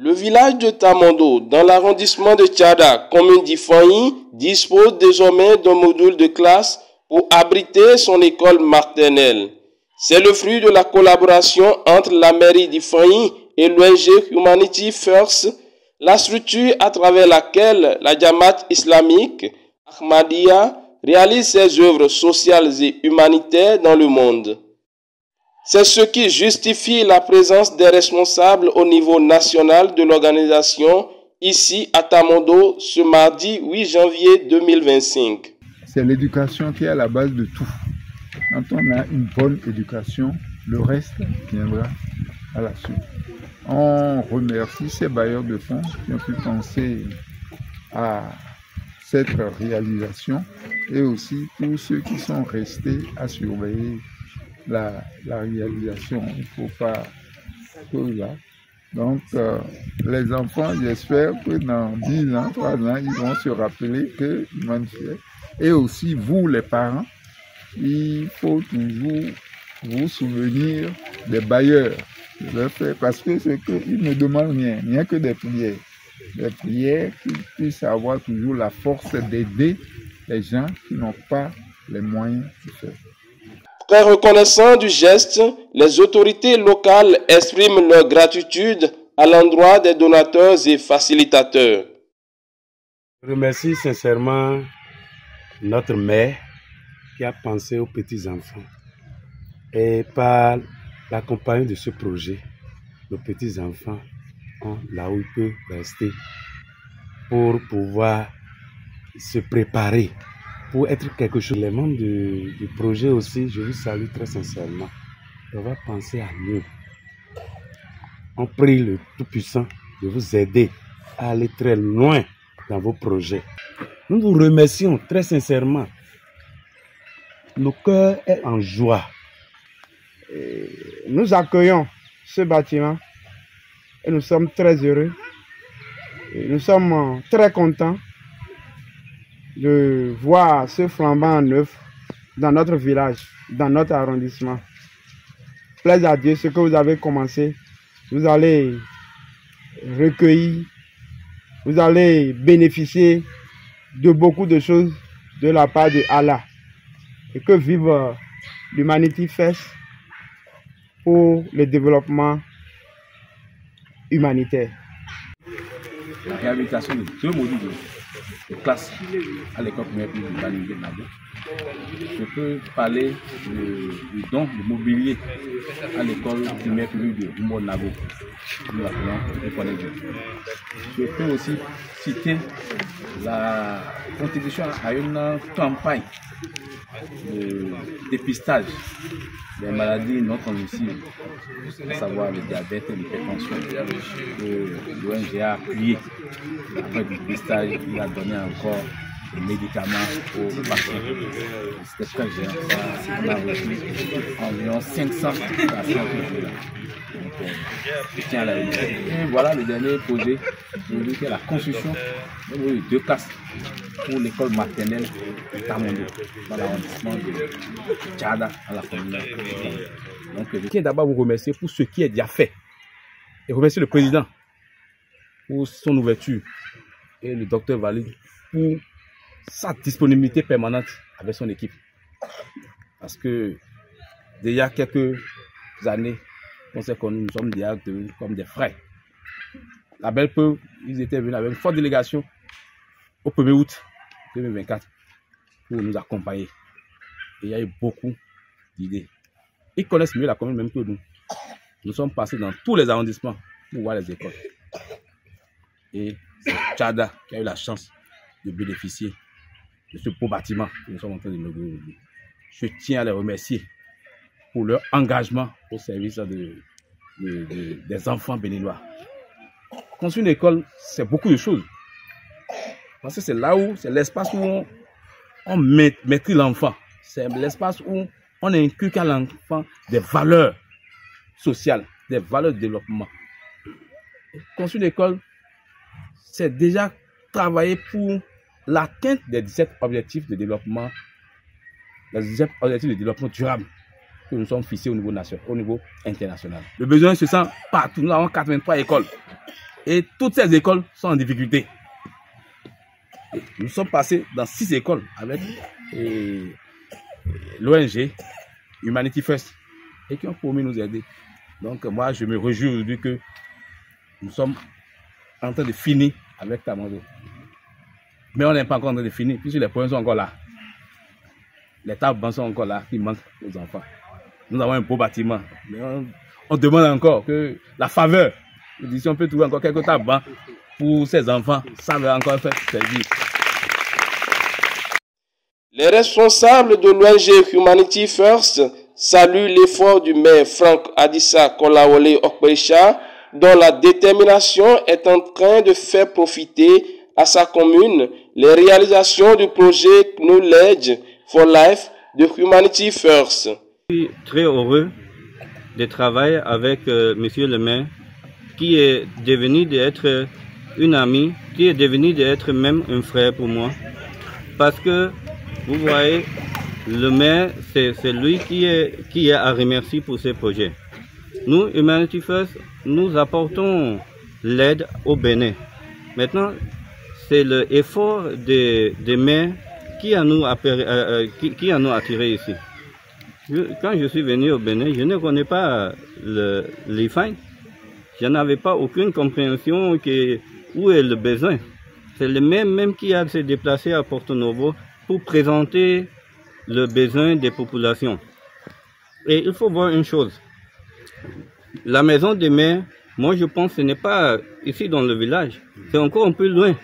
Le village de Tamondo, dans l'arrondissement de Tchada, commune d'Ifanyi, dispose désormais d'un module de classe pour abriter son école maternelle. C'est le fruit de la collaboration entre la mairie d'Ifanyi et l'ONG Humanity First, la structure à travers laquelle la Jamaat islamique Ahmadiyya réalise ses œuvres sociales et humanitaires dans le monde. C'est ce qui justifie la présence des responsables au niveau national de l'organisation ici à Tamondo ce mardi 8 janvier 2025. C'est l'éducation qui est à la base de tout. Quand on a une bonne éducation, le reste viendra à la suite. On remercie ces bailleurs de fonds qui ont pu penser à cette réalisation et aussi tous ceux qui sont restés à surveiller la réalisation. Il ne faut pas que là. Donc, les enfants, j'espère que dans 10 ans, 3 ans, ils vont se rappeler que Humanité. Et aussi, vous, les parents, il faut toujours vous souvenir des bailleurs. Parce que c'est qu'ils ne demandent rien que des prières. Des prières qui puissent avoir toujours la force d'aider les gens qui n'ont pas les moyens de faire. Très reconnaissant du geste, les autorités locales expriment leur gratitude à l'endroit des donateurs et facilitateurs. Je remercie sincèrement notre mère qui a pensé aux petits-enfants. Et par la compagnie de ce projet, nos petits-enfants ont là où ils peuvent rester pour pouvoir se préparer, pour être quelque chose. Les membres du projet aussi, je vous salue très sincèrement. On va penser à nous. On prie le Tout-Puissant de vous aider à aller très loin dans vos projets. Nous vous remercions très sincèrement. Nos cœurs sont en joie. Nous accueillons ce bâtiment et nous sommes très heureux. Et nous sommes très contents de voir ce flambant neuf dans notre village, dans notre arrondissement. Plaise à Dieu, ce que vous avez commencé, vous allez recueillir, vous allez bénéficier de beaucoup de choses de la part de Allah. Et que vive l'Humanity First pour le développement humanitaire. La réhabilitation de 2 modules de classe à l'école primaire publique de Balingué Nabo. Je peux parler du don de mobilier à l'école primaire publique de Humbo Nabo. Nous l'appelons l'école Dieu. Je peux aussi citer la contribution à une campagne de dépistage des maladies non transmissibles, à savoir le diabète et l'hypertension. L'ONG a appuyé après le dépistage, il a donné encore des médicaments aux patients. C'était très géant. On a reçu environ 500 patients. Donc, je tiens à la dire. Et voilà le dernier projet, qui est la construction de 2 classes pour l'école maternelle de Tamondo, dans l'arrondissement de Tchada, à la commune. Donc, je tiens d'abord à vous remercier pour ce qui est déjà fait. Et remercier le président pour son ouverture et le docteur Valide pour sa disponibilité permanente avec son équipe. Parce que déjà quelques années, on sait que nous sommes déjà devenus comme des frères. La Belle Peu, ils étaient venus avec une forte délégation au 1er août 2024 pour nous accompagner. Et il y a eu beaucoup d'idées. Ils connaissent mieux la commune même que nous. Nous sommes passés dans tous les arrondissements pour voir les écoles. Et c'est Tchada qui a eu la chance de bénéficier de ce beau bâtiment que nous sommes en train de inaugurer aujourd'hui. Je tiens à les remercier pour leur engagement au service des enfants béninois. Construire une école, c'est beaucoup de choses. Parce que c'est là où, c'est l'espace où on maîtrise l'enfant. C'est l'espace où on inculque à l'enfant des valeurs sociales, des valeurs de développement. Construire une école, c'est déjà travailler pour l'atteinte des 17 objectifs de développement, les 17 objectifs de développement durable que nous sommes fixés au niveau national, au niveau international. Le besoin se sent partout. Nous avons 83 écoles. Et toutes ces écoles sont en difficulté. Et nous sommes passés dans 6 écoles avec l'ONG Humanity First et qui ont promis nous aider. Donc moi, je me réjouis aujourd'hui que nous sommes en train de finir avec Tamondo. Mais on n'est pas encore en train de finir, puisque les points sont encore là. Les tables sont encore là, qui manquent aux enfants. Nous avons un beau bâtiment. Mais on demande encore que la faveur, si on peut trouver encore quelques tables pour ces enfants, ça va encore faire servir. Les responsables de l'ONG Humanity First saluent l'effort du maire Frank Adissa Kolawole Okbecha, dont la détermination est en train de faire profiter à sa commune les réalisations du projet Knowledge for Life de Humanity First. Je suis très heureux de travailler avec monsieur le maire, qui est devenu d'être une amie, qui est devenu d'être même un frère pour moi. Parce que, vous voyez, le maire, c'est lui qui est à remercier pour ces projets. Nous, Humanity First, nous apportons l'aide au Bénin. Maintenant, c'est l'effort des maires qui a nous attirés ici. Quand je suis venu au Bénin, je ne connais pas l'IFAN. Je n'avais pas aucune compréhension où est le besoin. C'est le même qui a se déplacé à Porto Novo pour présenter le besoin des populations. Et il faut voir une chose. La maison des maires, moi je pense que ce n'est pas ici dans le village. C'est encore un peu loin.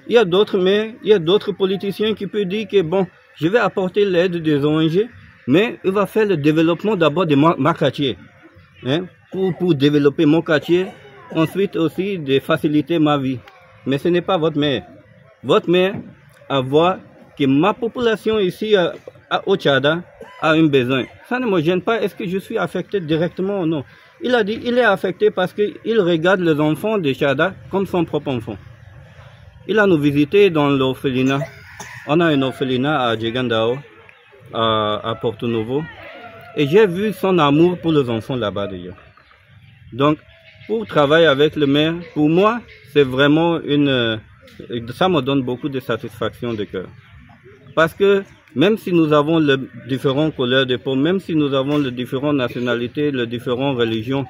Il y a d'autres maires, il y a d'autres politiciens qui peuvent dire que bon, je vais apporter l'aide des ONG, mais il va faire le développement d'abord de ma quartier. Hein, pour développer mon quartier, ensuite aussi de faciliter ma vie. Mais ce n'est pas votre maire. Votre maire a voir que ma population ici au Tchada a un besoin. Ça ne me gêne pas, est-ce que je suis affecté directement ou non? Il a dit il est affecté parce qu'il regarde les enfants de Tchada comme son propre enfant. Il a nous visité dans l'orphelinat. On a un orphelinat à Djegandao, à Porto Novo. Et j'ai vu son amour pour les enfants là-bas déjà. Donc, pour travailler avec le maire, pour moi, c'est vraiment ça me donne beaucoup de satisfaction de cœur. Parce que même si nous avons les différentes couleurs de peau, même si nous avons les différentes nationalités, les différentes religions,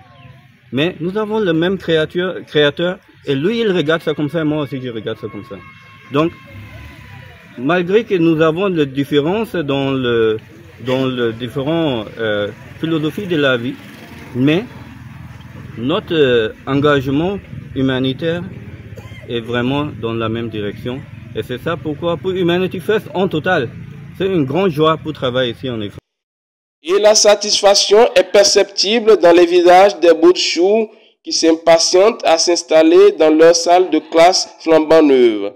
mais nous avons le même créateur, et lui il regarde ça comme ça, et moi aussi je regarde ça comme ça. Donc, malgré que nous avons des différences dans les différentes philosophies de la vie, mais notre engagement humanitaire est vraiment dans la même direction. Et c'est ça pourquoi pour Humanity First en total, c'est une grande joie pour travailler ici en effet. Et la satisfaction est perceptible dans les visages des Boudchous qui s'impatientent à s'installer dans leur salle de classe flambant neuve.